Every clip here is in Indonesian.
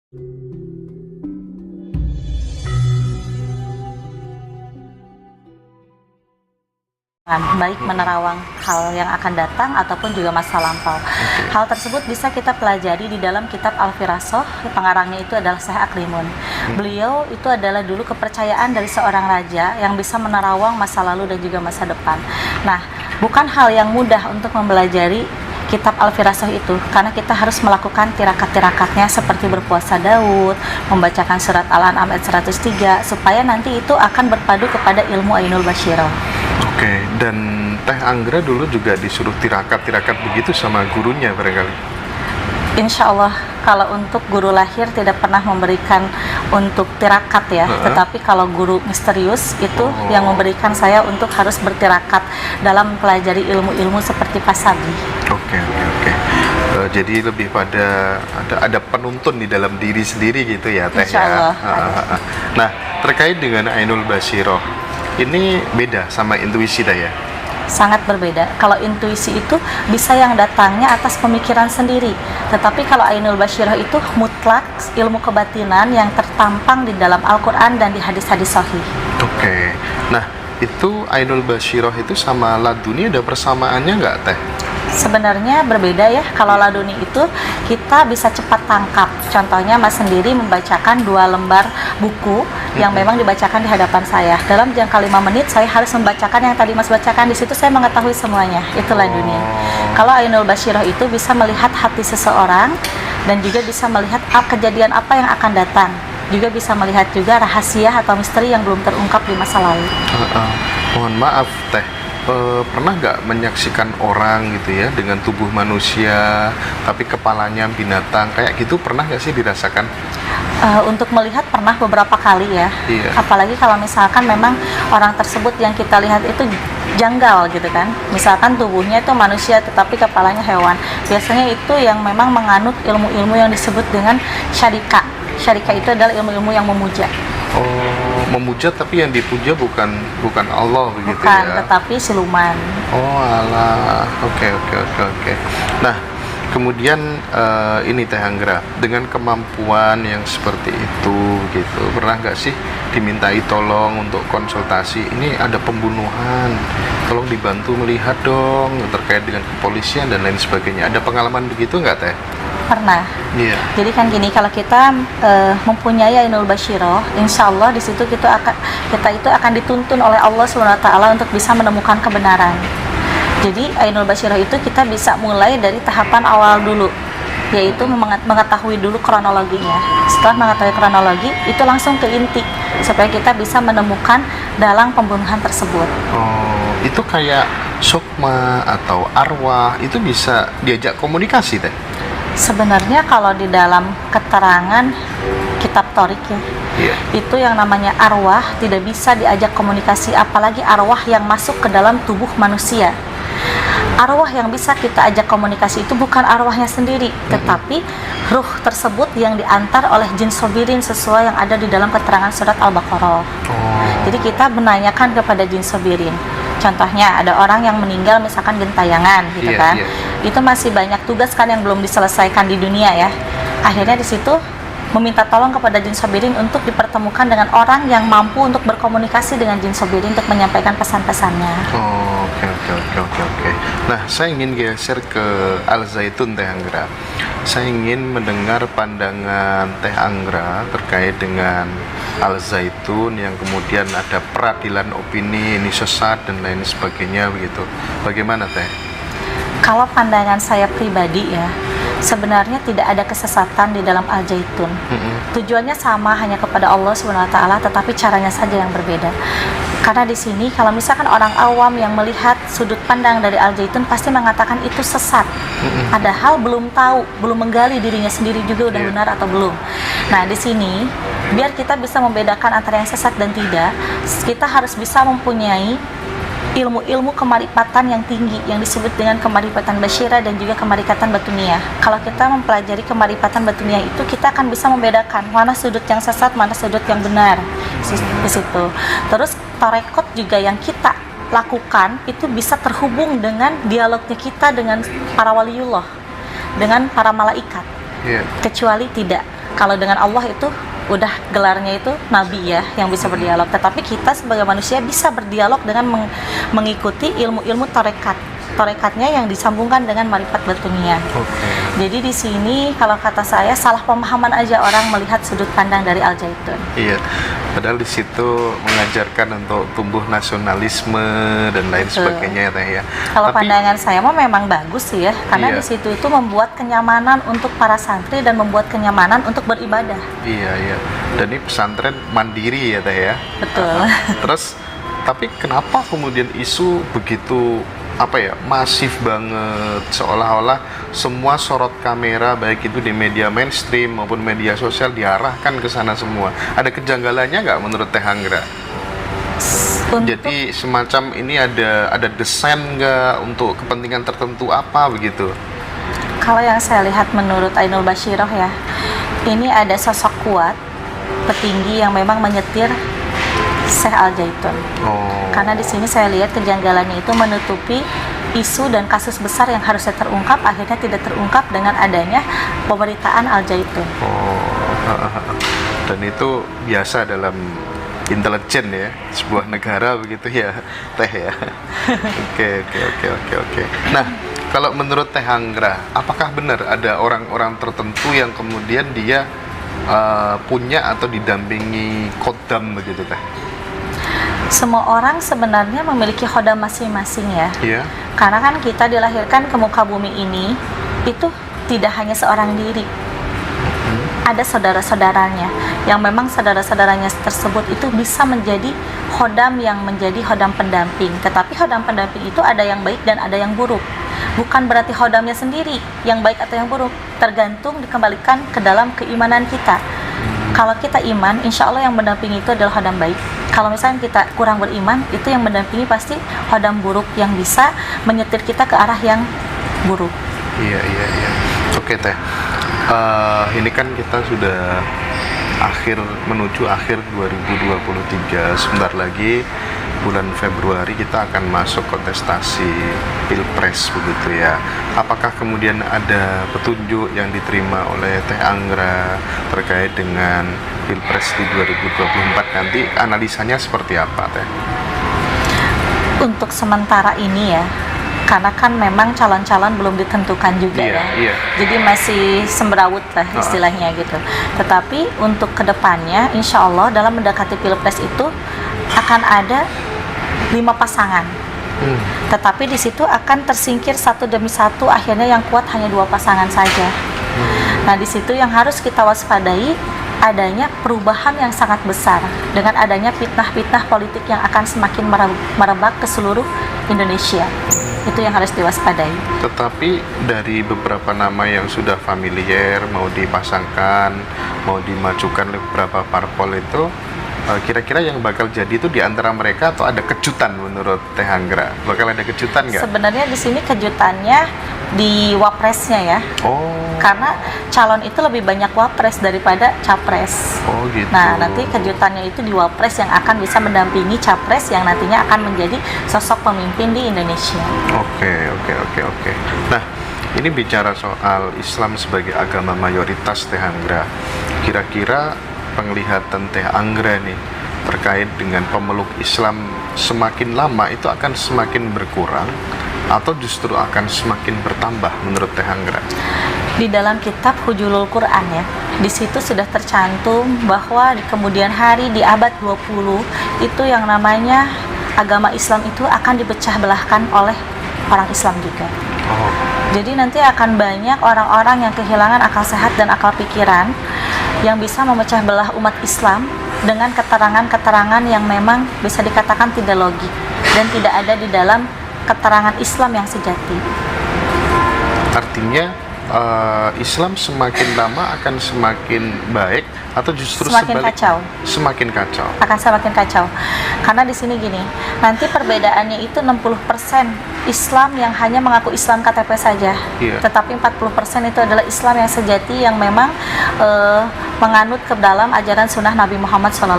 baik menerawang hal yang akan datang ataupun juga masa lampau. Hal tersebut bisa kita pelajari di dalam kitab Al-Firasah, pengarangnya itu adalah Syekh Aklimun. Beliau itu adalah dulu kepercayaan dari seorang raja yang bisa menerawang masa lalu dan juga masa depan. Nah, bukan hal yang mudah untuk mempelajari kitab Al-Firasah itu, karena kita harus melakukan tirakat-tirakatnya seperti berpuasa Daud, membacakan surat Al-An'am ayat 103, supaya nanti itu akan berpadu kepada ilmu Ainul Basyirah. Oke, dan Teh Anggra dulu juga disuruh tirakat-tirakat begitu sama gurunya barangkali? Insya Allah, kalau untuk guru lahir tidak pernah memberikan untuk tirakat ya, tetapi kalau guru misterius itu yang memberikan saya untuk harus bertirakat dalam mempelajari ilmu-ilmu seperti pasabi. Oke. Jadi lebih pada ada penuntun di dalam diri sendiri gitu ya, Teh? Insya Allah, ya. Nah, terkait dengan Ainul Basyirah, ini beda sama intuisi Teh ya? Sangat berbeda. Kalau intuisi itu bisa yang datangnya atas pemikiran sendiri, tetapi kalau Ainul Basyirah itu mutlak ilmu kebatinan yang tertampang di dalam Al-Quran dan di hadis-hadis sahih. Oke. Nah, itu Ainul Basyirah itu sama laduni ada persamaannya nggak, Teh? Sebenarnya berbeda ya. Kalau laduni itu kita bisa cepat tangkap. Contohnya Mas sendiri membacakan 2 lembar buku yang memang dibacakan di hadapan saya. Dalam jangka 5 menit saya harus membacakan yang tadi Mas bacakan. Di situ saya mengetahui semuanya. Itu laduni. Kalau Ainul Basyirah itu bisa melihat hati seseorang dan juga bisa melihat kejadian apa yang akan datang. Juga bisa melihat juga rahasia atau misteri yang belum terungkap di masa lalu. Mohon maaf, Teh. Pernah nggak menyaksikan orang gitu ya dengan tubuh manusia tapi kepalanya binatang kayak gitu, pernah nggak sih dirasakan? Untuk melihat pernah beberapa kali ya. Iya. Apalagi kalau misalkan memang orang tersebut yang kita lihat itu janggal gitu kan, misalkan tubuhnya itu manusia tetapi kepalanya hewan, biasanya itu yang memang menganut ilmu-ilmu yang disebut dengan syarika. Syarika itu adalah ilmu-ilmu yang memuja. Memuja tapi yang dipuja bukan Allah begitu Bukan, ya? tetapi siluman. Alah, oke. Nah, kemudian ini Teh Anggra, dengan kemampuan yang seperti itu gitu, pernah nggak sih dimintai tolong untuk konsultasi, ini ada pembunuhan, tolong dibantu melihat dong terkait dengan kepolisian dan lain sebagainya, ada pengalaman begitu nggak, Teh? Pernah. Iya. Jadi kan gini, kalau kita mempunyai Ainul Basyirah, insya Allah di situ kita itu akan dituntun oleh Allah SWT untuk bisa menemukan kebenaran. Jadi Ainul Basyirah itu kita bisa mulai dari tahapan awal dulu, yaitu mengetahui dulu kronologinya. Setelah mengetahui kronologi, itu langsung ke inti supaya kita bisa menemukan dalang pembunuhan tersebut. Itu kayak sukma atau arwah, itu bisa diajak komunikasi, Teh? Sebenarnya kalau di dalam keterangan kitab Thorik ya, itu yang namanya arwah tidak bisa diajak komunikasi, apalagi arwah yang masuk ke dalam tubuh manusia. Arwah yang bisa kita ajak komunikasi itu bukan arwahnya sendiri, tetapi ruh tersebut yang diantar oleh jin sobirin sesuai yang ada di dalam keterangan surat Al-Baqarah. Jadi kita menanyakan kepada jin sobirin. Contohnya ada orang yang meninggal misalkan gentayangan gitu kan. Itu masih banyak tugas kan yang belum diselesaikan di dunia ya. Akhirnya di situ meminta tolong kepada jin sobirin untuk dipertemukan dengan orang yang mampu untuk berkomunikasi dengan jin sobirin untuk menyampaikan pesan-pesannya. Oke. Nah, saya ingin geser ke Al-Zaitun, Teh Anggra. Saya ingin mendengar pandangan Teh Anggra terkait dengan Al-Zaitun yang kemudian ada peradilan opini, ini sesat dan lain sebagainya begitu. Bagaimana, Teh? Kalau pandangan saya pribadi ya, sebenarnya tidak ada kesesatan di dalam Al-Zaitun. Tujuannya sama, hanya kepada Allah SWT, tetapi caranya saja yang berbeda. Karena di sini kalau misalkan orang awam yang melihat sudut pandang dari Al-Zaitun pasti mengatakan itu sesat. Padahal belum tahu, belum menggali dirinya sendiri juga udah benar atau belum. Nah, di sini biar kita bisa membedakan antara yang sesat dan tidak, kita harus bisa mempunyai ilmu-ilmu kemarifatan yang tinggi yang disebut dengan kemarifatan basyirah dan juga kemarifatan batuniyah. Kalau kita mempelajari kemarifatan batuniyah itu, kita akan bisa membedakan mana sudut yang sesat, mana sudut yang benar di situ. Terus tarekot juga yang kita lakukan itu bisa terhubung dengan dialognya kita dengan para waliullah, dengan para malaikat. Kecuali tidak. Kalau dengan Allah itu udah gelarnya itu nabi ya yang bisa berdialog, tetapi kita sebagai manusia bisa berdialog dengan mengikuti ilmu-ilmu torekatnya yang disambungkan dengan marifat batunia. Jadi di sini kalau kata saya salah pemahaman aja orang melihat sudut pandang dari Al-Zaitun. Iya, padahal di situ mengajarkan untuk tumbuh nasionalisme dan lain sebagainya ya Teh ya. Kalau Tapi pandangan saya mah memang bagus sih ya, karena di situ itu membuat kenyamanan untuk para santri dan membuat kenyamanan untuk beribadah. Iya, iya. Dan ini pesantren mandiri ya Teh ya. Betul. Terus tapi kenapa kemudian isu begitu masif banget, seolah-olah semua sorot kamera baik itu di media mainstream maupun media sosial diarahkan ke sana semua. Ada kejanggalannya nggak menurut Teh Anggra? Jadi semacam ini ada desain nggak untuk kepentingan tertentu apa begitu? Kalau yang saya lihat menurut Ainul Bashiroh ya, ini ada sosok kuat petinggi yang memang menyetir Syekh Al-Zaitun. Karena di sini saya lihat kejanggalannya itu menutupi isu dan kasus besar yang harusnya terungkap akhirnya tidak terungkap dengan adanya pemberitaan Al-Zaitun. Dan itu biasa dalam intelijen ya, sebuah negara begitu ya, Teh ya. Oke. Nah, kalau menurut Teh Anggra, apakah benar ada orang-orang tertentu yang kemudian dia punya atau didampingi khodam begitu Teh? Semua orang sebenarnya memiliki khodam masing-masing ya. Iya. Karena kan kita dilahirkan ke muka bumi ini itu tidak hanya seorang diri. Ada saudara-saudaranya yang memang saudara-saudaranya tersebut itu bisa menjadi khodam yang menjadi khodam pendamping. Tetapi khodam pendamping itu ada yang baik dan ada yang buruk. Bukan berarti khodamnya sendiri yang baik atau yang buruk, tergantung dikembalikan ke dalam keimanan kita. Kalau kita iman, insya Allah yang mendampingi itu adalah khodam baik. Kalau misalnya kita kurang beriman, itu yang mendampingi pasti khodam buruk yang bisa menyetir kita ke arah yang buruk. Iya. Oke Teh, ini kan kita sudah menuju akhir 2023, sebentar lagi bulan Februari kita akan masuk kontestasi Pilpres begitu ya. Apakah kemudian ada petunjuk yang diterima oleh Teh Anggra terkait dengan Pilpres di 2024 nanti, analisanya seperti apa Teh? Untuk sementara ini ya, karena kan memang calon-calon belum ditentukan juga Iya. jadi masih semberawut lah istilahnya gitu. Tetapi untuk kedepannya insya Allah dalam mendekati Pilpres itu akan ada 5 pasangan. Tetapi di situ akan tersingkir satu demi satu, akhirnya yang kuat hanya 2 pasangan saja. Nah di situ yang harus kita waspadai adanya perubahan yang sangat besar dengan adanya fitnah-fitnah politik yang akan semakin merebak ke seluruh Indonesia. Itu yang harus diwaspadai. Tetapi dari beberapa nama yang sudah familiar mau dipasangkan, mau dimajukan oleh beberapa parpol itu, kira-kira yang bakal jadi itu di antara mereka atau ada kejutan menurut Teh Anggra? Bakal ada kejutan nggak? Sebenarnya di sini kejutannya di wapresnya ya. Karena calon itu lebih banyak wapres daripada capres. Gitu. Nah, nanti kejutannya itu di wapres yang akan bisa mendampingi capres yang nantinya akan menjadi sosok pemimpin di Indonesia. Oke. Nah, ini bicara soal Islam sebagai agama mayoritas Teh Anggra. Kira-kira penglihatan Teh Anggra nih terkait dengan pemeluk Islam semakin lama itu akan semakin berkurang atau justru akan semakin bertambah menurut Teh Anggra? Di dalam kitab Hujulul Quran ya, di situ sudah tercantum bahwa di kemudian hari di abad 20 itu yang namanya agama Islam itu akan dipecah belahkan oleh orang Islam juga. Jadi nanti akan banyak orang-orang yang kehilangan akal sehat dan akal pikiran yang bisa memecah belah umat Islam dengan keterangan-keterangan yang memang bisa dikatakan tidak logik dan tidak ada di dalam keterangan Islam yang sejati. Artinya Islam semakin lama akan semakin baik atau justru semakin kacau? Semakin kacau. Akan semakin kacau. Karena di sini gini, nanti perbedaannya itu 60% Islam yang hanya mengaku Islam KTP saja. Tetapi 40% itu adalah Islam yang sejati yang memang menganut ke dalam ajaran sunnah Nabi Muhammad SAW.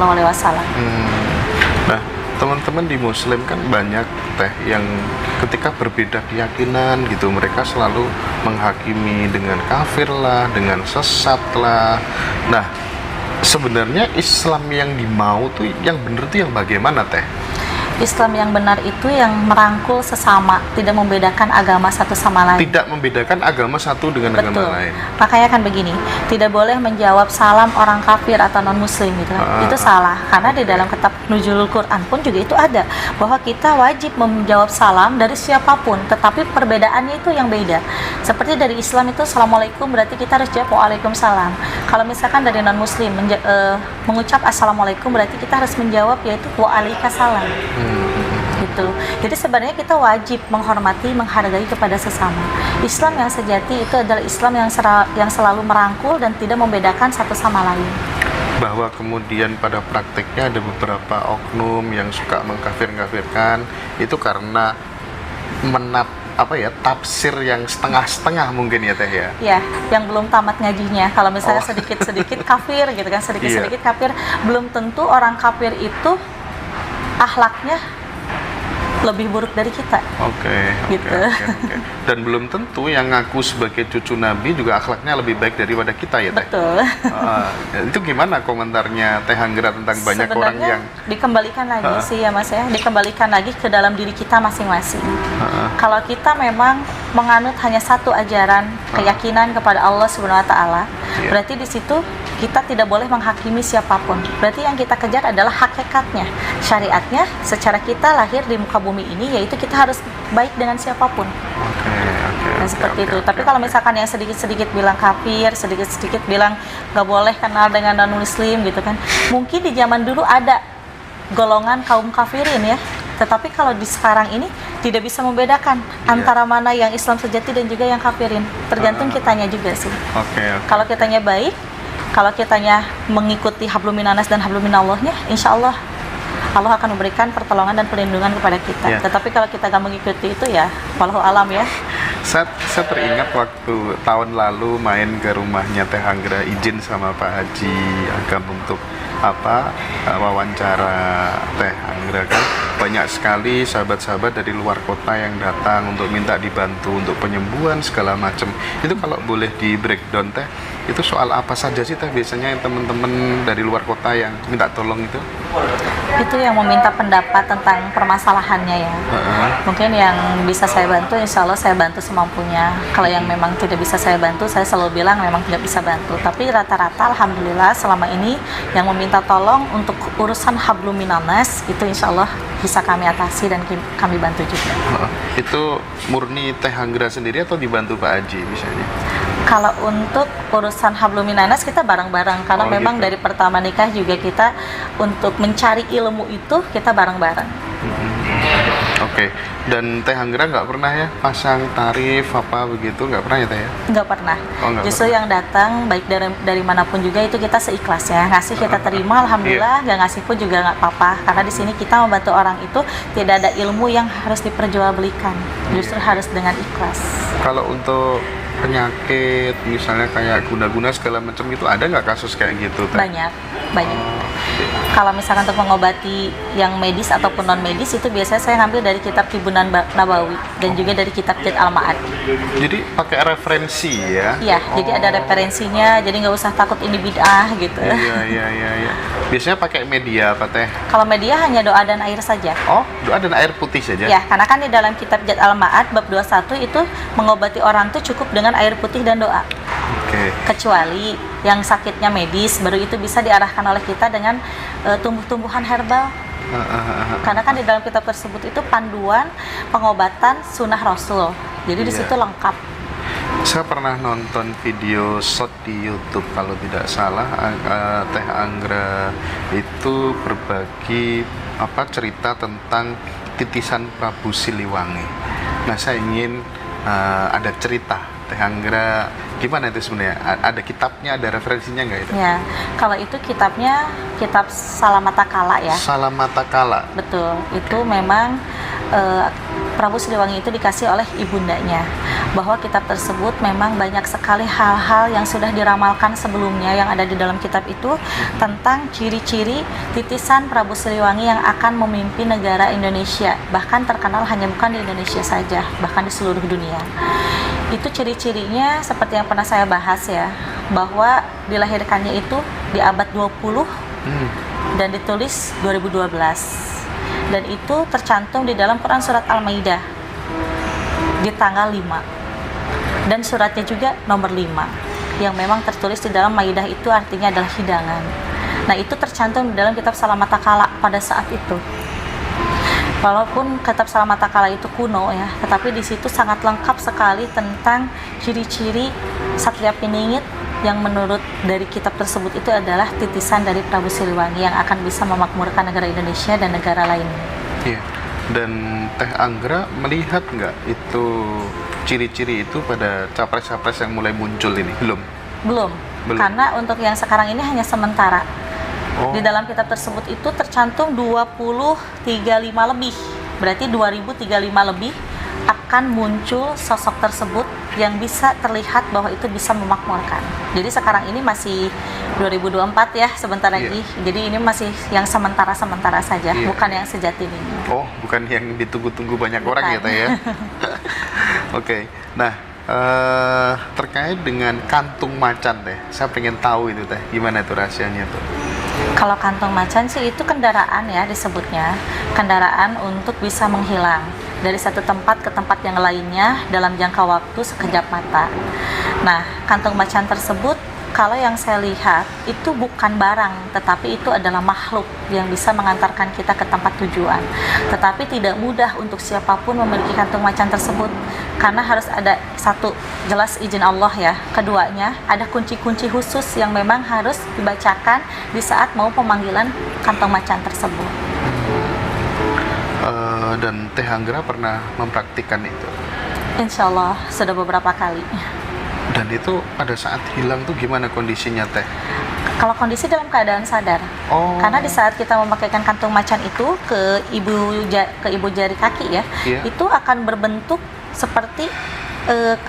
Nah, teman-teman di Muslim kan banyak teh yang ketika berbeda keyakinan gitu mereka selalu menghakimi dengan kafir lah, dengan sesat lah. Nah, sebenarnya Islam yang dimau tuh yang bener tuh yang bagaimana teh? Islam yang benar itu yang merangkul sesama, tidak membedakan agama satu sama lain. Tidak membedakan agama satu dengan Betul. agama lain. Makanya kan begini, tidak boleh menjawab salam orang kafir atau non muslim gitu. Itu salah. Karena di dalam kitab Nuzulul Quran pun juga itu ada bahwa kita wajib menjawab salam dari siapapun, tetapi perbedaannya itu yang beda. Seperti dari Islam itu assalamualaikum berarti kita harus jawab waalaikumsalam. Kalau misalkan dari non muslim mengucap assalamualaikum berarti kita harus menjawab yaitu waalaikumsalam. Gitu. Jadi sebenarnya kita wajib menghormati, menghargai kepada sesama. Islam yang sejati itu adalah Islam yang selalu merangkul dan tidak membedakan satu sama lain. Bahwa kemudian pada prakteknya ada beberapa oknum yang suka mengkafir-kafirkan itu karena tafsir yang setengah-setengah mungkin ya teh ya. Ya, yang belum tamat ngajinya. Kalau misalnya sedikit-sedikit kafir gitu kan, sedikit-sedikit kafir, belum tentu orang kafir itu akhlaknya lebih buruk dari kita. Oke. Dan belum tentu yang ngaku sebagai cucu Nabi juga akhlaknya lebih baik daripada kita ya teh. Betul. Itu gimana komentarnya Teh Anggra tentang banyak orang yang dikembalikan lagi sih ya Mas ya, dikembalikan lagi ke dalam diri kita masing-masing. Kalau kita memang menganut hanya satu ajaran keyakinan kepada Allah Subhanahu wa taala, berarti di situ kita tidak boleh menghakimi siapapun. Berarti yang kita kejar adalah hakikatnya, syariatnya. Secara kita lahir di muka bumi ini, yaitu kita harus baik dengan siapapun. Seperti itu. Tapi kalau misalkan yang sedikit-sedikit bilang kafir, sedikit-sedikit bilang nggak boleh kenal dengan non-muslim gitu kan. Mungkin di zaman dulu ada golongan kaum kafirin ya. Tetapi kalau di sekarang ini tidak bisa membedakan antara mana yang Islam sejati dan juga yang kafirin. Tergantung kitanya juga sih. Kalau kitanya baik, kalau kitanya mengikuti hablum minanas dan hablum minallahnya, insya Allah Allah akan memberikan pertolongan dan perlindungan kepada kita. Tetapi kalau kita nggak mengikuti itu ya, wallahu alam ya. Saya teringat waktu tahun lalu main ke rumahnya Teh Anggra, izin sama Pak Haji Agam untuk wawancara Teh Anggra kan. Banyak sekali sahabat-sahabat dari luar kota yang datang untuk minta dibantu untuk penyembuhan segala macam. Itu kalau boleh di breakdown Teh, itu soal apa saja sih Teh biasanya yang teman-teman dari luar kota yang minta tolong itu? Itu yang meminta pendapat tentang permasalahannya ya. Mungkin yang bisa saya bantu, insya Allah saya bantu semampunya. Kalau yang memang tidak bisa saya bantu, saya selalu bilang memang tidak bisa bantu. Tapi rata-rata alhamdulillah selama ini yang meminta tolong untuk urusan hablum minanas itu insya Allah bisa kami atasi dan kami bantu juga. Itu murni Teh Anggra sendiri atau dibantu Pak Haji misalnya? Kalau untuk urusan hablum minanas kita bareng-bareng karena memang dari pertama nikah juga kita untuk mencari ilmu itu kita bareng-bareng. Dan Teh Anggra nggak pernah ya pasang tarif apa begitu, nggak pernah ya Teh ya? Nggak pernah. Justru yang datang baik dari manapun juga itu kita seikhlasnya, ngasih kita terima alhamdulillah, nggak ngasih pun juga nggak apa-apa karena di sini kita membantu orang itu tidak ada ilmu yang harus diperjualbelikan, justru harus dengan ikhlas. Kalau untuk penyakit misalnya kayak guna-guna segala macam gitu, ada nggak kasus kayak gitu Teh? Banyak. Kalau misalkan untuk mengobati yang medis ataupun non medis itu biasanya saya ngambil dari kitab Tibunan Nabawi dan juga dari kitab Jad Al-Ma'ad. Jadi pakai referensi ya? Iya, jadi ada referensinya, jadi nggak usah takut ini bid'ah gitu. Iya. Biasanya pakai media apa Teh? Kalau media hanya doa dan air saja. Oh, doa dan air putih saja? Ya, karena kan di dalam kitab Jad Al-Ma'ad bab 21 itu mengobati orang itu cukup dengan air putih dan doa. Kecuali yang sakitnya medis, baru itu bisa diarahkan oleh kita dengan tumbuh-tumbuhan herbal. Karena kan di dalam kitab tersebut itu panduan pengobatan sunnah Rasul. Jadi di situ lengkap. Saya pernah nonton video short di YouTube kalau tidak salah, Teh Anggra itu berbagi cerita tentang titisan Prabu Siliwangi. Nah, saya ingin ada cerita Teh Anggra, gimana itu sebenarnya? Ada kitabnya, ada referensinya nggak itu? Ya, kalau itu kitabnya kitab Salamata Kala ya. Salamata Kala. Betul, itu memang Prabu Siliwangi itu dikasih oleh ibundanya, bahwa kitab tersebut memang banyak sekali hal-hal yang sudah diramalkan sebelumnya yang ada di dalam kitab itu tentang ciri-ciri titisan Prabu Siliwangi yang akan memimpin negara Indonesia, bahkan terkenal hanya bukan di Indonesia saja, bahkan di seluruh dunia. Itu ciri-cirinya seperti yang pernah saya bahas ya, bahwa dilahirkannya itu di abad 20 dan ditulis 2012, dan itu tercantum di dalam Quran surat Al-Maidah di tanggal 5, dan suratnya juga nomor 5 yang memang tertulis di dalam Maidah itu artinya adalah hidangan. Nah, itu tercantum di dalam kitab Salamatakala pada saat itu. Walaupun kitab Salamatakala itu kuno ya, tetapi di situ sangat lengkap sekali tentang ciri-ciri Satria Piningit yang menurut dari kitab tersebut itu adalah titisan dari Prabu Siliwangi yang akan bisa memakmurkan negara Indonesia dan negara lainnya. Iya. Dan Teh Anggra melihat nggak itu ciri-ciri itu pada capres-capres yang mulai muncul ini? Belum. Karena untuk yang sekarang ini hanya sementara. Di dalam kitab tersebut itu tercantum 2035 lebih, berarti 2035 lebih akan muncul sosok tersebut yang bisa terlihat bahwa itu bisa memakmurkan. Jadi sekarang ini masih 2024 ya, sebentar lagi. Jadi ini masih yang sementara-sementara saja, bukan yang sejatinya. Oh, bukan yang ditunggu-tunggu banyak orang ya Teh ya. Oke. Nah, terkait dengan kantung macan Teh, saya pengen tahu itu Teh, gimana itu rahasianya tuh? Kalau kantung macan sih itu kendaraan ya disebutnya, kendaraan untuk bisa menghilang dari satu tempat ke tempat yang lainnya dalam jangka waktu sekejap mata. Nah, kantung macan tersebut kalau yang saya lihat itu bukan barang, tetapi itu adalah makhluk yang bisa mengantarkan kita ke tempat tujuan. Tetapi tidak mudah untuk siapapun memiliki kantung macan tersebut, karena harus ada satu, jelas izin Allah ya. Keduanya, ada kunci-kunci khusus yang memang harus dibacakan di saat mau pemanggilan kantong macan tersebut. Dan Teh Anggra pernah mempraktikkan itu? Insya Allah sudah beberapa kali. Dan itu pada saat hilang tuh gimana kondisinya Teh? Kalau kondisi dalam keadaan sadar, karena di saat kita memakaikan kantung macan itu ke ibu jari kaki ya, itu akan berbentuk seperti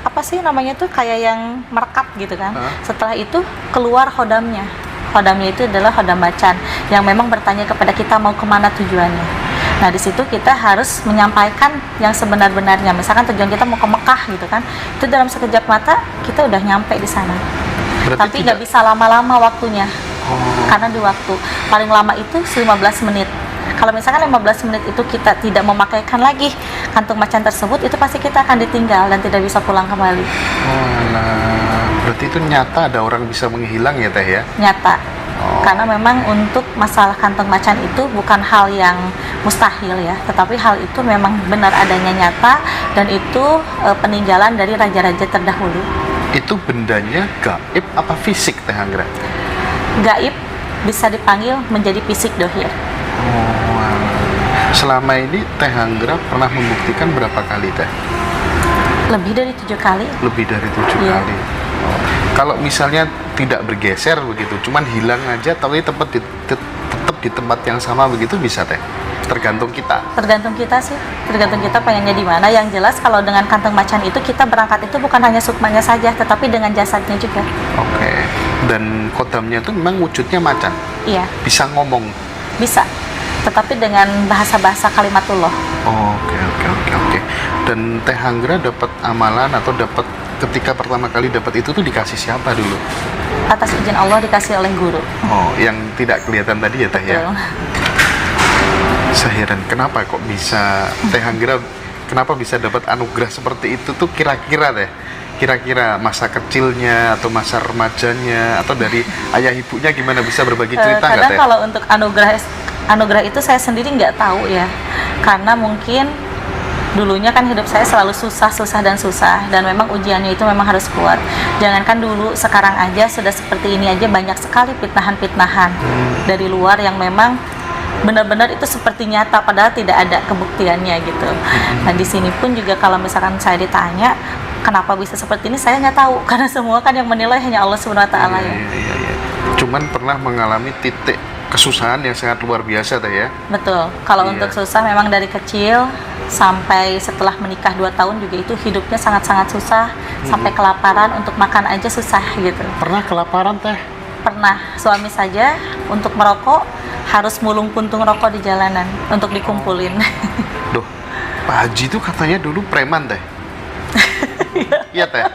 apa sih namanya tuh, kayak yang merekat gitu kan. Setelah itu keluar hodamnya. Hodamnya itu adalah hodam macan yang memang bertanya kepada kita mau kemana tujuannya. Nah, di situ kita harus menyampaikan yang sebenar-benarnya. Misalkan tujuan kita mau ke Mekah gitu kan, itu dalam sekejap mata kita udah nyampe di sana. Berarti tapi nggak bisa lama-lama waktunya, karena di waktu paling lama itu 15 menit. Kalau misalkan 15 menit itu kita tidak memakaikan lagi kantung macan tersebut, itu pasti kita akan ditinggal dan tidak bisa pulang kembali. Berarti itu nyata ada orang bisa menghilang ya Teh ya? Nyata. Karena memang untuk masalah kantong macan itu bukan hal yang mustahil ya, tetapi hal itu memang benar adanya nyata, dan itu peninggalan dari raja-raja terdahulu. Itu bendanya gaib apa fisik Teh Anggra? Gaib bisa dipanggil menjadi fisik dohir. Selama ini Teh Anggra pernah membuktikan berapa kali Teh? Lebih dari 7 kali. Lebih dari 7 kali. Kalau misalnya tidak bergeser begitu, cuman hilang aja, tapi tetap di tempat yang sama begitu bisa Teh? Tergantung kita. Tergantung kita sih, tergantung kita pengennya di mana. Yang jelas kalau dengan kantong macan itu kita berangkat itu bukan hanya sukmanya saja, tetapi dengan jasadnya juga. Oke. Dan kodamnya itu memang wujudnya macan? Iya. Bisa ngomong? Bisa, tetapi dengan bahasa-bahasa kalimatullah. Oke. Dan Teh Anggra dapat amalan atau dapat ketika pertama kali dapat itu tuh dikasih siapa dulu? Atas izin Allah dikasih oleh guru. Yang tidak kelihatan tadi ya Teh ya? Saya heran kenapa kok bisa Teh Anggra, kenapa bisa dapat anugerah seperti itu tuh kira-kira Teh? Kira-kira masa kecilnya atau masa remajanya atau dari ayah ibunya gimana, bisa berbagi cerita nggak Teh? Kalau untuk anugerah itu saya sendiri nggak tahu ya, karena mungkin dulunya kan hidup saya selalu susah dan memang ujiannya itu memang harus kuat. Jangankan dulu, sekarang aja sudah seperti ini aja banyak sekali fitnahan dari luar yang memang benar-benar itu seperti nyata padahal tidak ada kebuktiannya gitu. Nah, di sini pun juga kalau misalkan saya ditanya kenapa bisa seperti ini, saya nggak tahu, karena semua kan yang menilai hanya Allah SWT ya. Cuman pernah mengalami titik kesusahan yang sangat luar biasa Teh ya? Betul. Kalau untuk susah memang dari kecil sampai setelah menikah 2 tahun juga itu hidupnya sangat-sangat susah, sampai kelaparan, untuk makan aja susah gitu. Pernah kelaparan teh? Pernah, suami saja untuk merokok harus mulung puntung rokok di jalanan untuk dikumpulin. Duh, Pak Haji itu katanya dulu preman teh. Iya teh.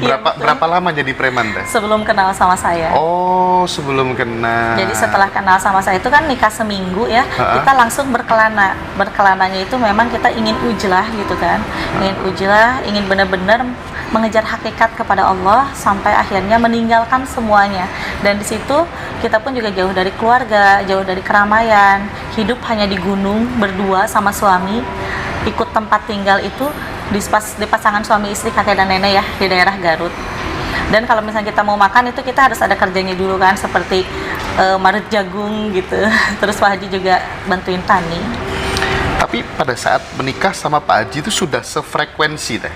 Iya, Berapa lama jadi preman teh? Sebelum kenal sama saya. Oh, sebelum kenal. Jadi setelah kenal sama saya itu kan nikah seminggu ya, kita langsung berkelana. Berkelananya itu memang kita ingin ujlah gitu kan. Ingin ujlah, ingin benar-benar mengejar hakikat kepada Allah sampai akhirnya meninggalkan semuanya. Dan di situ kita pun juga jauh dari keluarga, jauh dari keramaian, hidup hanya di gunung berdua sama suami. Ikut tempat tinggal itu di pasangan suami istri, kakek dan nenek ya, di daerah Garut. Dan kalau misalnya kita mau makan itu kita harus ada kerjanya dulu kan, seperti marut jagung gitu. Terus Pak Haji juga bantuin tani. Tapi pada saat menikah sama Pak Haji itu sudah sefrekuensi teh?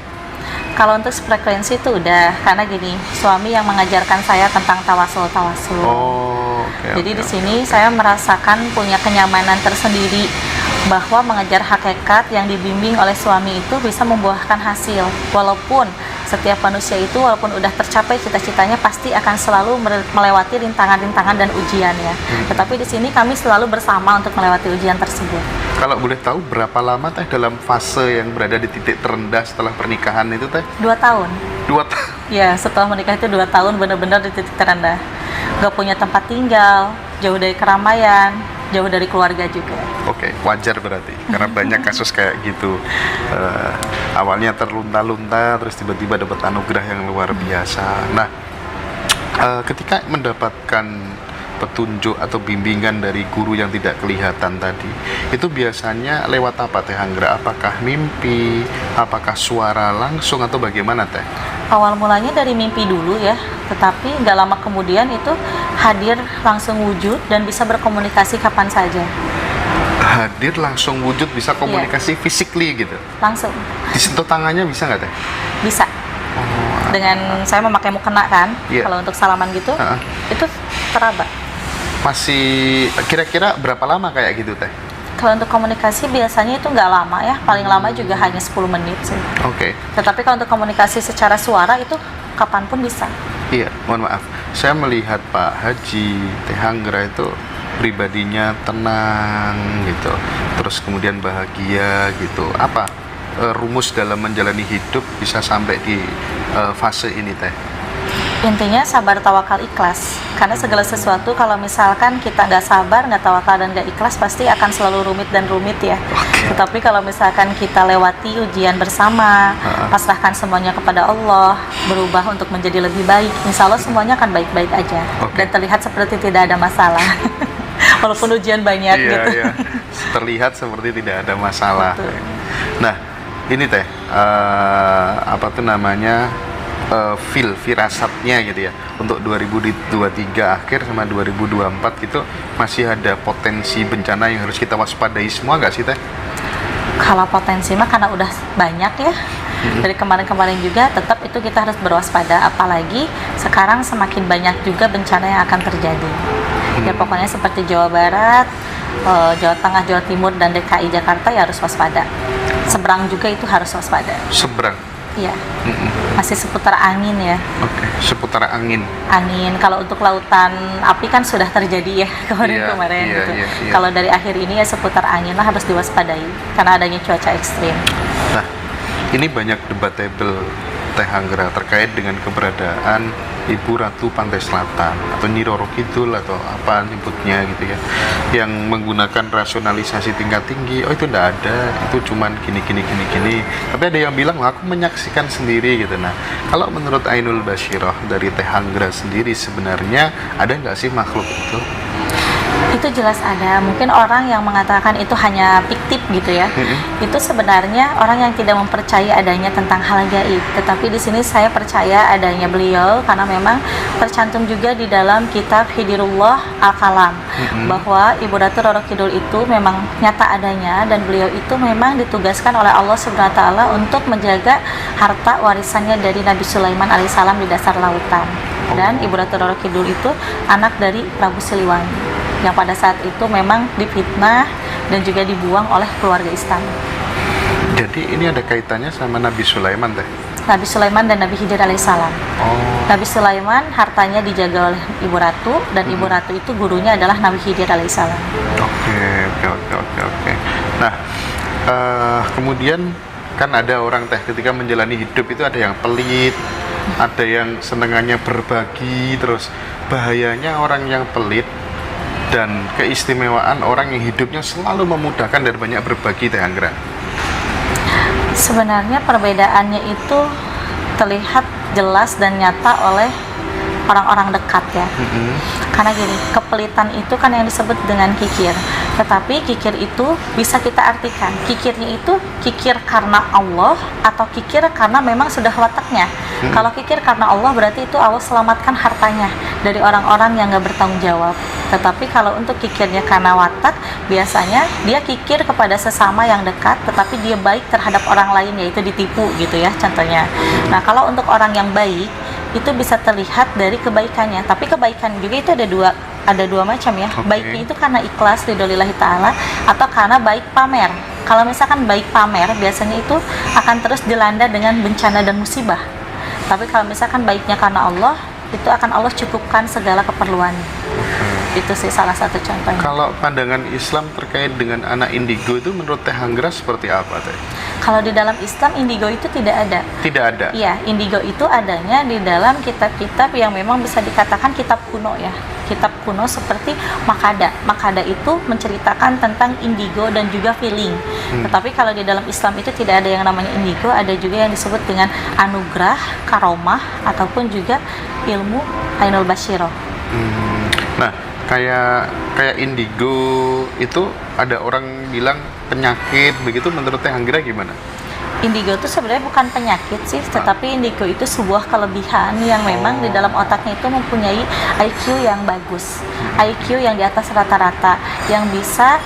Kalau untuk frekuensi itu udah, karena gini, suami yang mengajarkan saya tentang tawasul. Oh, oke. Jadi di sini saya merasakan punya kenyamanan tersendiri bahwa mengejar hakikat yang dibimbing oleh suami itu bisa membuahkan hasil. Walaupun setiap manusia itu walaupun udah tercapai cita-citanya pasti akan selalu melewati rintangan-rintangan dan ujian ya. Tetapi di sini kami selalu bersama untuk melewati ujian tersebut. Kalau boleh tahu berapa lama teh dalam fase yang berada di titik terendah setelah pernikahan itu teh? 2 tahun. 2 tahun. Ya, setelah menikah itu 2 tahun benar-benar di titik terendah. Gak punya tempat tinggal, jauh dari keramaian, jauh dari keluarga juga. Oke, wajar berarti karena banyak kasus kayak gitu. Awalnya terlunta-lunta, terus tiba-tiba dapat anugerah yang luar biasa. Nah, ketika mendapatkan petunjuk atau bimbingan dari guru yang tidak kelihatan tadi, itu biasanya lewat apa Teh Anggra? Apakah mimpi, apakah suara langsung atau bagaimana Teh? Awal mulanya dari mimpi dulu ya, tetapi nggak lama kemudian itu hadir langsung wujud dan bisa berkomunikasi kapan saja. Hadir langsung wujud, bisa komunikasi physically gitu? Langsung. Disentuh tangannya bisa nggak Teh? Bisa. Dengan saya memakai mukena kan, kalau untuk salaman gitu, itu teraba. Masih kira-kira berapa lama kayak gitu Teh? Kalau untuk komunikasi biasanya itu nggak lama ya, paling lama juga hanya 10 menit sih. Oke. Tetapi kalau untuk komunikasi secara suara itu kapanpun bisa. Iya, mohon maaf. Saya melihat Pak Haji Teh Anggra itu pribadinya tenang gitu, terus kemudian bahagia gitu. Apa rumus dalam menjalani hidup bisa sampai di fase ini Teh? Intinya sabar, tawakal, ikhlas. Karena segala sesuatu kalau misalkan kita nggak sabar, nggak tawakal dan nggak ikhlas pasti akan selalu rumit dan rumit ya. Tetapi kalau misalkan kita lewati ujian bersama, pasrahkan semuanya kepada Allah, berubah untuk menjadi lebih baik, insya Allah semuanya akan baik-baik aja. Dan terlihat seperti tidak ada masalah. Walaupun ujian banyak gitu. Iya. Terlihat seperti tidak ada masalah. Betul. Nah, ini Teh, apa tuh namanya? Firasatnya gitu ya, untuk 2023 akhir sama 2024 gitu masih ada potensi bencana yang harus kita waspadai semua nggak sih Teh? Kalau potensi mah karena udah banyak ya, dari kemarin-kemarin juga tetap itu kita harus berwaspada, apalagi sekarang semakin banyak juga bencana yang akan terjadi. Ya pokoknya seperti Jawa Barat, Jawa Tengah, Jawa Timur dan DKI Jakarta ya harus waspada. Seberang juga itu harus waspada. Seberang? Iya. Masih seputar angin ya. Oke, seputar angin. Angin. Kalau untuk lautan api kan sudah terjadi ya kemarin-kemarin gitu. Kalau dari akhir ini ya seputar angin lah harus diwaspadai karena adanya cuaca ekstrim. Nah, ini banyak debatable Teh Anggra terkait dengan keberadaan Ibu Ratu Pantai Selatan atau Nyi Roro Kidul atau apa nyebutnya gitu ya, yang menggunakan rasionalisasi tingkat tinggi. Oh itu enggak ada, itu cuman gini. Tapi ada yang bilang aku menyaksikan sendiri gitu. Nah, kalau menurut Ainul Basyirah dari Teh Anggra sendiri sebenarnya ada nggak sih makhluk itu? Itu jelas ada. Mungkin orang yang mengatakan itu hanya fiktif gitu ya. Itu sebenarnya orang yang tidak mempercayai adanya tentang hal gaib. Tetapi di sini saya percaya adanya beliau karena memang tercantum juga di dalam kitab Hidirullah Al-Kalam bahwa Ibu Ratu Roro Kidul itu memang nyata adanya dan beliau itu memang ditugaskan oleh Allah Subhanahu wa taala untuk menjaga harta warisannya dari Nabi Sulaiman alaihissalam di dasar lautan. Dan Ibu Ratu Roro Kidul itu anak dari Prabu Siliwangi yang pada saat itu memang difitnah dan juga dibuang oleh keluarga istana. Jadi ini ada kaitannya sama Nabi Sulaiman teh? Nabi Sulaiman dan Nabi Khidir alaihissalam. Oh. Nabi Sulaiman hartanya dijaga oleh ibu ratu, dan ibu ratu itu gurunya adalah Nabi Khidir alaihissalam. Oke. Nah, kemudian kan ada orang teh ketika menjalani hidup itu ada yang pelit, ada yang senengannya berbagi, terus bahayanya orang yang pelit dan keistimewaan orang yang hidupnya selalu memudahkan dan banyak berbagi teh Anggra. Sebenarnya perbedaannya itu terlihat jelas dan nyata oleh orang-orang dekat ya. Karena gini, kepelitan itu kan yang disebut dengan kikir. Tetapi kikir itu bisa kita artikan, kikirnya itu kikir karena Allah atau kikir karena memang sudah wataknya. Kalau kikir karena Allah berarti itu Allah selamatkan hartanya dari orang-orang yang gak bertanggung jawab. Tetapi kalau untuk kikirnya karena watak, biasanya dia kikir kepada sesama yang dekat, tetapi dia baik terhadap orang lain, yaitu ditipu gitu ya contohnya. Nah, kalau untuk orang yang baik itu bisa terlihat dari kebaikannya, tapi kebaikan juga itu ada dua macam ya. Baiknya itu karena ikhlas ridholillahi ta'ala atau karena baik pamer. Kalau misalkan baik pamer, biasanya itu akan terus dilanda dengan bencana dan musibah. Tapi kalau misalkan baiknya karena Allah, itu akan Allah cukupkan segala keperluannya. Itu sih salah satu contohnya. Kalau pandangan Islam terkait dengan anak indigo itu menurut Teh Anggra seperti apa Teh? Kalau di dalam Islam indigo itu tidak ada. Tidak ada? Iya, indigo itu adanya di dalam kitab-kitab yang memang bisa dikatakan kitab kuno ya. Kitab kuno seperti Makada. Makada itu menceritakan tentang indigo dan juga feeling. Tetapi kalau di dalam Islam itu tidak ada yang namanya indigo, ada juga yang disebut dengan anugerah, karomah, ataupun juga ilmu Ainul Basyirah. Nah, kayak indigo itu ada orang bilang penyakit begitu, menurut Teh Anggra gimana? Indigo itu sebenarnya bukan penyakit sih, tetapi indigo itu sebuah kelebihan yang memang di dalam otaknya itu mempunyai IQ yang bagus, IQ yang di atas rata-rata, yang bisa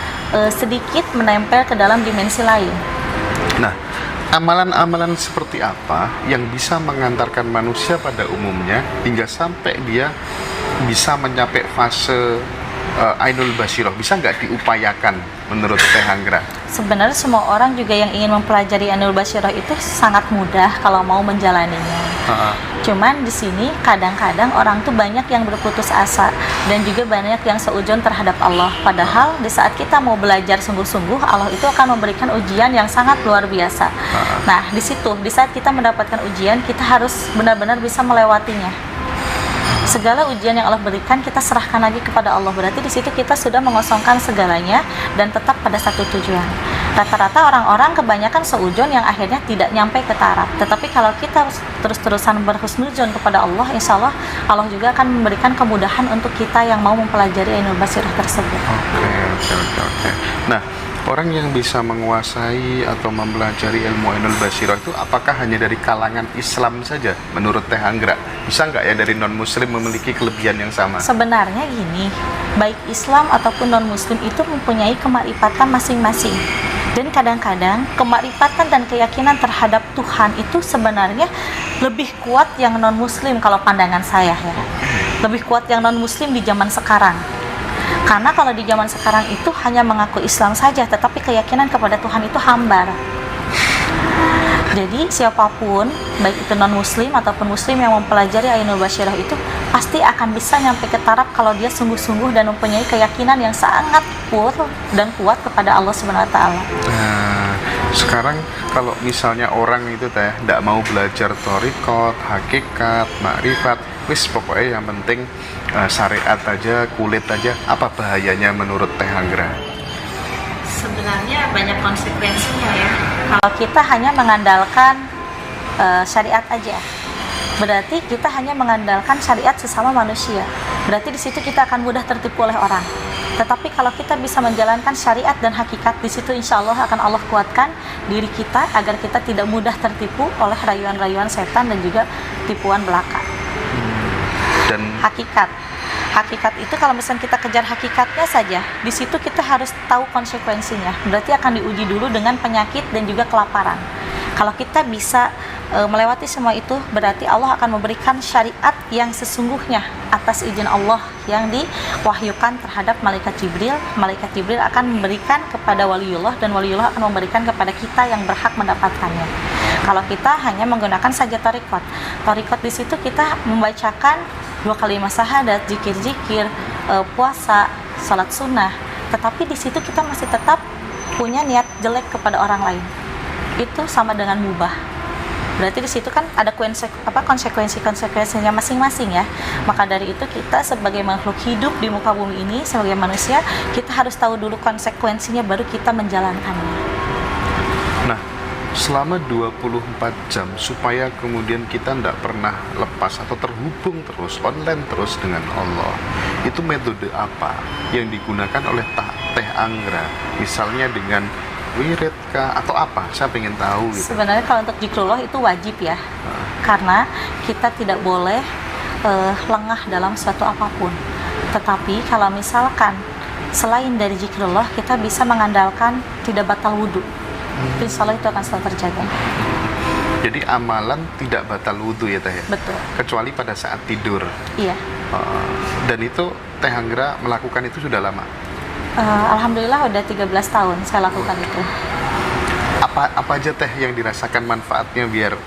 sedikit menempel ke dalam dimensi lain. Nah, amalan-amalan seperti apa yang bisa mengantarkan manusia pada umumnya hingga sampai dia bisa mencapai fase Ainul Basyirah? Bisa nggak diupayakan menurut Teh Anggra? Sebenarnya semua orang juga yang ingin mempelajari Ainul Basyirah itu sangat mudah kalau mau menjalaninya. Cuman di sini kadang-kadang orang tuh banyak yang berputus asa dan juga banyak yang seujon terhadap Allah. Padahal di saat kita mau belajar sungguh-sungguh, Allah itu akan memberikan ujian yang sangat luar biasa. Nah, di situ, di saat kita mendapatkan ujian, kita harus benar-benar bisa melewatinya. Segala ujian yang Allah berikan kita serahkan lagi kepada Allah. Berarti di situ kita sudah mengosongkan segalanya dan tetap pada satu tujuan. Rata-rata orang-orang kebanyakan seujon yang akhirnya tidak nyampe ke taraf. Tetapi kalau kita terus-terusan berhusnuzon kepada Allah, insya Allah Allah juga akan memberikan kemudahan untuk kita yang mau mempelajari Ainul Basyirah tersebut. Oke. Nah, orang yang bisa menguasai atau mempelajari ilmu Ainul Basyirah itu apakah hanya dari kalangan Islam saja menurut Teh Anggra? Bisa nggak ya dari non-muslim memiliki kelebihan yang sama? Sebenarnya gini, baik Islam ataupun non-muslim itu mempunyai kemarifatan masing-masing. Dan kadang-kadang kemarifatan dan keyakinan terhadap Tuhan itu sebenarnya lebih kuat yang non-muslim kalau pandangan saya ya. Lebih kuat yang non-muslim di zaman sekarang. Karena kalau di zaman sekarang itu hanya mengaku Islam saja, tetapi keyakinan kepada Tuhan itu hambar. Jadi siapapun, baik itu non-muslim ataupun muslim yang mempelajari Ainul Basyirah itu pasti akan bisa nyampe ke taraf kalau dia sungguh-sungguh dan mempunyai keyakinan yang sangat pur dan kuat kepada Allah Subhanahu wa taala. Nah, sekarang kalau misalnya orang itu teh tidak mau belajar thariqat, hakikat, makrifat, wis pokoknya yang penting syariat aja, kulit aja, apa bahayanya menurut Teh Anggra? Sebenarnya banyak konsekuensinya ya. Kalau kita hanya mengandalkan syariat aja, berarti kita hanya mengandalkan syariat sesama manusia. Berarti di situ kita akan mudah tertipu oleh orang. Tetapi kalau kita bisa menjalankan syariat dan hakikat, di situ insya Allah akan Allah kuatkan diri kita agar kita tidak mudah tertipu oleh rayuan-rayuan setan dan juga tipuan belaka. Dan hakikat itu kalau misalnya kita kejar hakikatnya saja, di situ kita harus tahu konsekuensinya. Berarti akan diuji dulu dengan penyakit dan juga kelaparan. Kalau kita bisa melewati semua itu, berarti Allah akan memberikan syariat yang sesungguhnya atas izin Allah yang diwahyukan terhadap malaikat Jibril. Malaikat Jibril akan memberikan kepada waliullah, dan waliullah akan memberikan kepada kita yang berhak mendapatkannya. Kalau kita hanya menggunakan saja thariqat, di situ kita membacakan 2 kalimat syahadat, zikir-zikir, puasa, salat sunnah, tetapi di situ kita masih tetap punya niat jelek kepada orang lain. Itu sama dengan mubah. Berarti di situ kan ada konsekuensi-konsekuensinya masing-masing ya. Maka dari itu kita sebagai makhluk hidup di muka bumi ini, sebagai manusia, kita harus tahu dulu konsekuensinya baru kita menjalankannya. Nah, selama 24 jam supaya kemudian kita tidak pernah lepas atau terhubung terus, online terus dengan Allah, itu metode apa yang digunakan oleh Teh Anggra? Misalnya dengan wirid kah atau apa? Saya pengen tahu gitu. Sebenarnya kalau untuk zikrullah itu wajib ya, karena kita tidak boleh lengah dalam suatu apapun. Tetapi kalau misalkan selain dari zikrullah, kita bisa mengandalkan tidak batal wudhu. Insya Allah itu akan selalu terjaga. Jadi amalan tidak batal wudhu ya Teh ya? Betul. Kecuali pada saat tidur. Iya. Dan itu Teh Anggra melakukan itu sudah lama? Alhamdulillah udah 13 tahun saya lakukan itu. Apa aja Teh yang dirasakan manfaatnya biar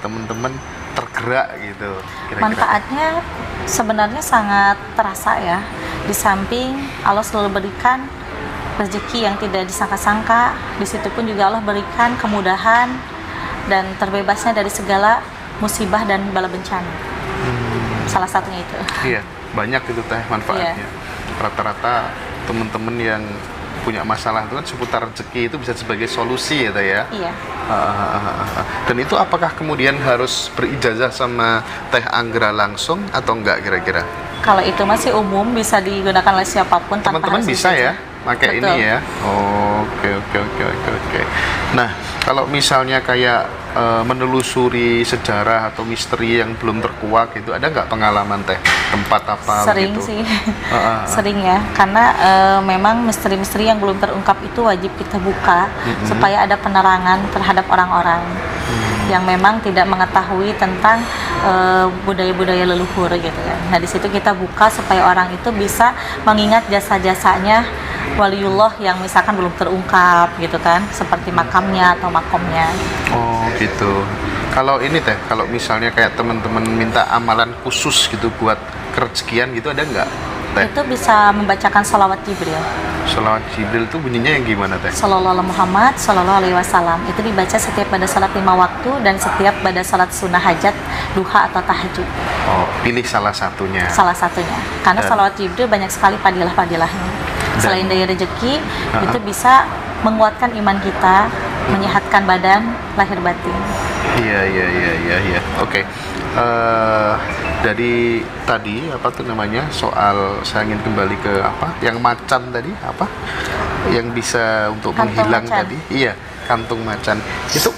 teman-teman tergerak gitu kira-kira? Manfaatnya sebenarnya sangat terasa ya. Di samping Allah selalu berikan rezeki yang tidak disangka-sangka, di situ pun juga Allah berikan kemudahan dan terbebasnya dari segala musibah dan bala bencana. Salah satunya itu. Iya, banyak itu Teh manfaatnya. Iya. Rata-rata teman-teman yang punya masalah itu kan seputar rezeki itu bisa sebagai solusi ya Teh ya. Iya. Dan itu apakah kemudian harus berijazah sama Teh Anggra langsung atau enggak kira-kira? Kalau itu masih umum, bisa digunakan oleh siapapun tanpa Teman-teman harus bisa ya ijazah. pakai Betul. ini ya. Oke. Nah, kalau misalnya kayak menelusuri sejarah atau misteri yang belum terkuak itu, ada nggak pengalaman Teh tempat apa Sering gitu? sih. Sering ya, karena memang misteri-misteri yang belum terungkap itu wajib kita buka supaya ada penerangan terhadap orang-orang yang memang tidak mengetahui tentang budaya-budaya leluhur gitu kan. Nah, di situ kita buka supaya orang itu bisa mengingat jasa-jasanya waliullah yang misalkan belum terungkap gitu kan, seperti makamnya atau makomnya. Oh gitu. Kalau ini Teh, kalau misalnya kayak teman-teman minta amalan khusus gitu buat kerezekian gitu, ada nggak Teh? Itu bisa membacakan sholawat Jibril. Sholawat Jibril itu bunyinya yang gimana Teh? Sallallahu alaihi Muhammad, sallallahu alaihi wasallam. Itu dibaca setiap pada salat 5 waktu dan setiap pada salat sunnah hajat, duha atau tahajud. Oh, pilih salah satunya. Salah satunya. Karena Dan- salawat Jibril banyak sekali fadilah-fadilahnya. Selain dari rezeki, itu bisa menguatkan iman kita, menyehatkan badan, lahir batin. Iya. Oke. Dari tadi apa tuh namanya soal saya ingin kembali ke apa? Yang macan tadi apa? Yang bisa untuk Kantung menghilang macan. tadi? Iya, kantung macan. Itu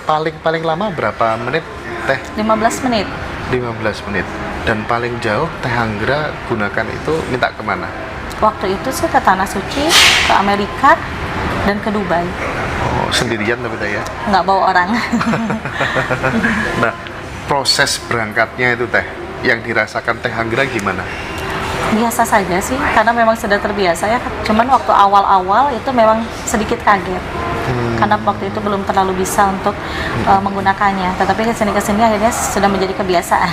paling lama berapa menit Teh? 15 menit. 15 menit. Dan paling jauh Teh Anggra gunakan itu minta kemana? Waktu itu sih ke Tanah Suci, ke Amerika, dan ke Dubai. Oh, sendirian tapi Teh ya? Nggak bawa orang. Nah, proses berangkatnya itu Teh, yang dirasakan Teh Anggra gimana? Biasa saja sih, karena memang sudah terbiasa ya. Cuman waktu awal-awal itu memang sedikit kaget. Karena waktu itu belum terlalu bisa untuk menggunakannya. Tetapi kesini-kesini akhirnya sudah menjadi kebiasaan.